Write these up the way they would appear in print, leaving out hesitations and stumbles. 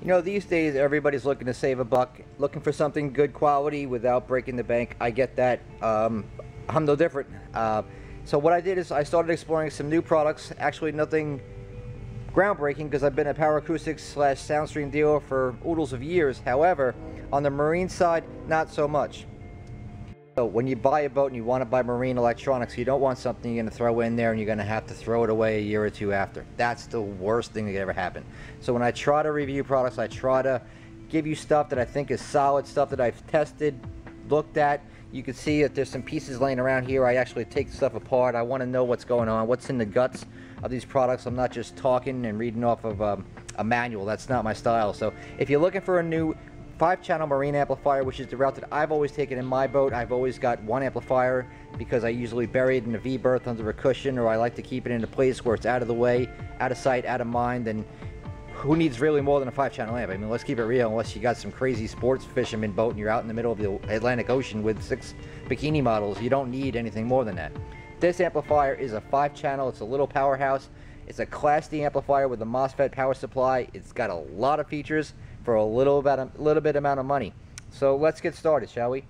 You know, these days everybody's looking to save a buck, looking for something good quality without breaking the bank. I get that. I'm no different. So what I did is I started exploring some new products. Actually nothing groundbreaking, because I've been a Power Acoustic / Soundstream dealer for oodles of years. However, on the marine side, not so much. So when you buy a boat and you want to buy marine electronics, you don't want something you're going to throw in there and you're going to have to throw it away a year or two after. That's the worst thing that could ever happen. So when I try to review products, I try to give you stuff that I think is solid, stuff that I've tested, looked at. You can see that there's some pieces laying around here. I actually take stuff apart. I want to know what's going on, what's in the guts of these products. I'm not just talking and reading off of a manual. That's not my style. So if you're looking for a new 5-channel marine amplifier, which is the route that I've always taken in my boat, I've always got one amplifier because I usually bury it in a V-berth under a cushion, or I like to keep it in a place where it's out of the way, out of sight, out of mind. And who needs really more than a 5-channel amp? I mean, let's keep it real. Unless you got some crazy sports fisherman boat and you're out in the middle of the Atlantic Ocean with 6 bikini models, you don't need anything more than that. This amplifier is a 5-channel. It's a little powerhouse. It's a Class D amplifier with a MOSFET power supply. It's got a lot of features for a little bit amount of money. So let's get started, shall we?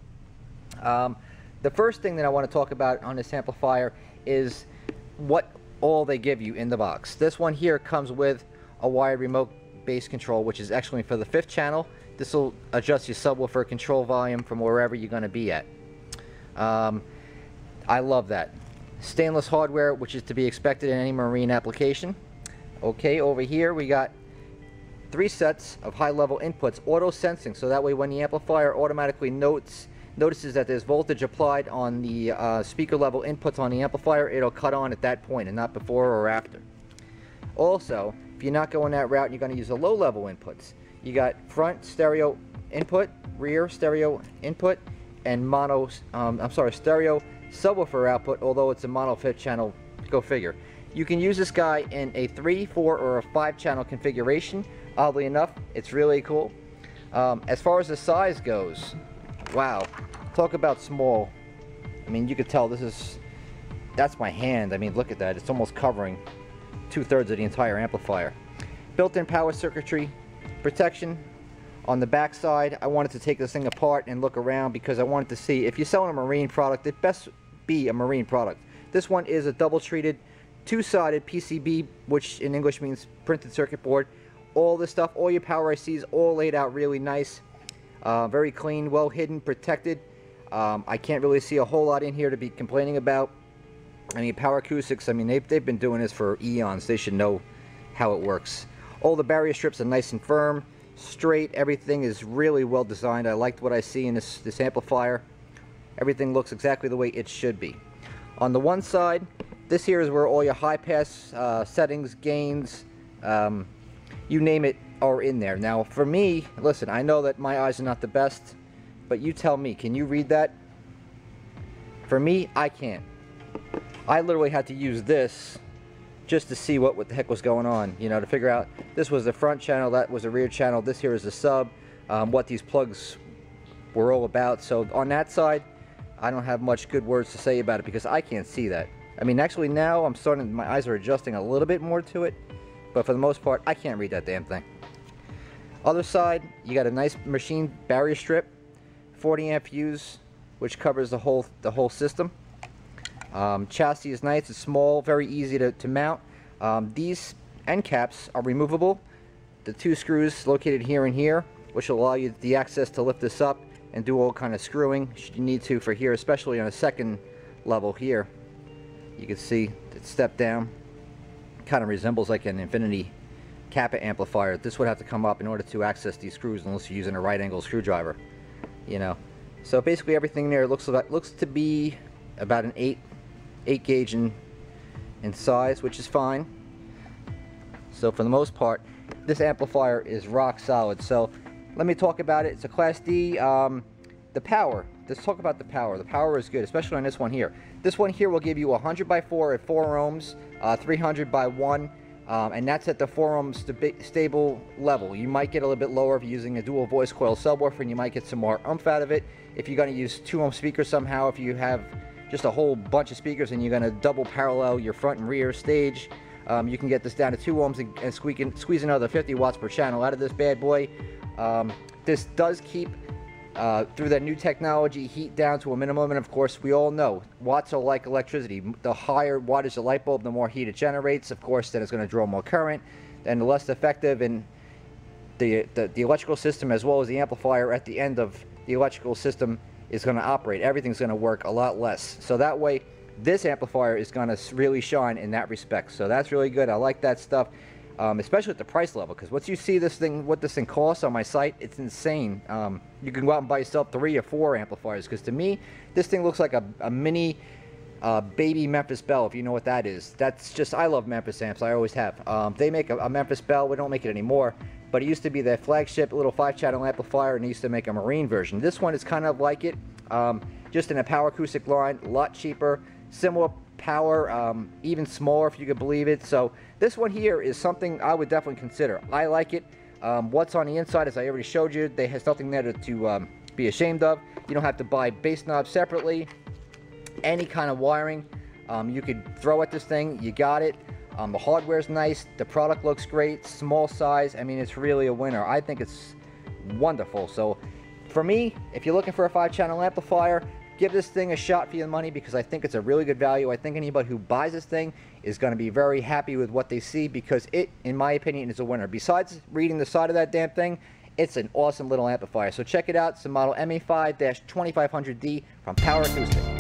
The first thing that I want to talk about on this amplifier is what all they give you in the box. This one here comes with a wired remote bass control, which is actually for the 5th channel. This will adjust your subwoofer control volume from wherever you're going to be at. I love that. Stainless hardware, which is to be expected in any marine application. Okay, over here we got 3 sets of high-level inputs, auto sensing, so that way when the amplifier automatically notices that there's voltage applied on the speaker level inputs on the amplifier, it'll cut on at that point and not before or after. Also, if you're not going that route and you're going to use the low-level inputs, you got front stereo input, rear stereo input, and stereo subwoofer output, although it's a mono 5th channel, go figure. You can use this guy in a 3, 4, or a 5-channel configuration. Oddly enough, it's really cool. As far as the size goes, wow, talk about small. I mean, you could tell that's my hand. I mean, look at that. It's almost covering 2/3 of the entire amplifier. Built-in power circuitry protection. On the back side, I wanted to take this thing apart and look around because I wanted to see, if you're selling a marine product, it best be a marine product. This one is a double-treated, 2-sided PCB, which in English means printed circuit board. All this stuff, all your power ICs, all laid out really nice, very clean, well hidden, protected. I can't really see a whole lot in here to be complaining about. I mean, Power Acoustics, I mean, they've been doing this for eons. They should know how it works. All the barrier strips are nice and firm, straight. Everything is really well designed. I liked what I see in this amplifier. Everything looks exactly the way it should be. On the one side, this here is where all your high pass settings, gains, you name it, are in there. Now for me, listen, I know that my eyes are not the best, but you tell me, can you read that? For me, I can't. I literally had to use this just to see what the heck was going on, you know, to figure out this was the front channel, that was the rear channel, this here is the sub, what these plugs were all about. So on that side, I don't have much good words to say about it because I can't see that. I mean, actually now my eyes are adjusting a little bit more to it, but for the most part, I can't read that damn thing. Other side, you got a nice machine barrier strip, 40 amp fuse, which covers the whole system. Chassis is nice, it's small, very easy to mount. These end caps are removable. The 2 screws located here and here, which will allow you the access to lift this up and do all kind of screwing should you need to for here, especially on a 2nd level here. You can see it stepped down. Kind of resembles like an infinity Kappa amplifier. This would have to come up in order to access these screws unless you're using a right angle screwdriver, you know. So basically everything there looks to be about an 8 gauge in size, which is fine. So for the most part, this amplifier is rock solid. So let me talk about it. It's a Class D. The power, let's talk about the power. The power is good, especially on this one here. This one here will give you 100 by 4 at 4 ohms, 300 by 1, and that's at the 4 ohm stable level. You might get a little bit lower if you're using a dual voice coil subwoofer, and you might get some more oomph out of it. If you're going to use 2 ohm speakers somehow, if you have just a whole bunch of speakers and you're going to double parallel your front and rear stage, You can get this down to 2 ohms and squeeze another 50 watts per channel out of this bad boy. This does keep, through that new technology, heat down to a minimum, and of course we all know watts are like electricity. The higher wattage the light bulb, the more heat it generates. Of course, then it's going to draw more current, and the less effective in the electrical system, as well as the amplifier at the end of the electrical system, is going to operate. Everything's going to work a lot less. So that way, this amplifier is going to really shine in that respect. So that's really good. I like that stuff, especially at the price level, because once you see this thing, what this thing costs on my site, it's insane. You can go out and buy yourself 3 or 4 amplifiers, because to me, this thing looks like a mini baby Memphis Bell, if you know what that is. That's just, I love Memphis amps. I always have. They make a Memphis Bell. We don't make it anymore, but it used to be their flagship little 5-channel amplifier, and they used to make a marine version. This one is kind of like it, just in a Power Acoustic line, a lot cheaper, similar power, even smaller if you could believe it. So this one here is something I would definitely consider. I like it. What's on the inside, as I already showed you, they has nothing there to be ashamed of. You don't have to buy bass knobs separately, any kind of wiring you could throw at this thing. You got it. The hardware's nice, the product looks great, small size. I mean, it's really a winner. I think it's wonderful. So for me, if you're looking for a 5-channel amplifier, give this thing a shot for your money, because I think it's a really good value. I think anybody who buys this thing is going to be very happy with what they see, because it, in my opinion, is a winner. Besides reading the side of that damn thing, it's an awesome little amplifier. So check it out. It's the model MA5-2500D from Power Acoustic.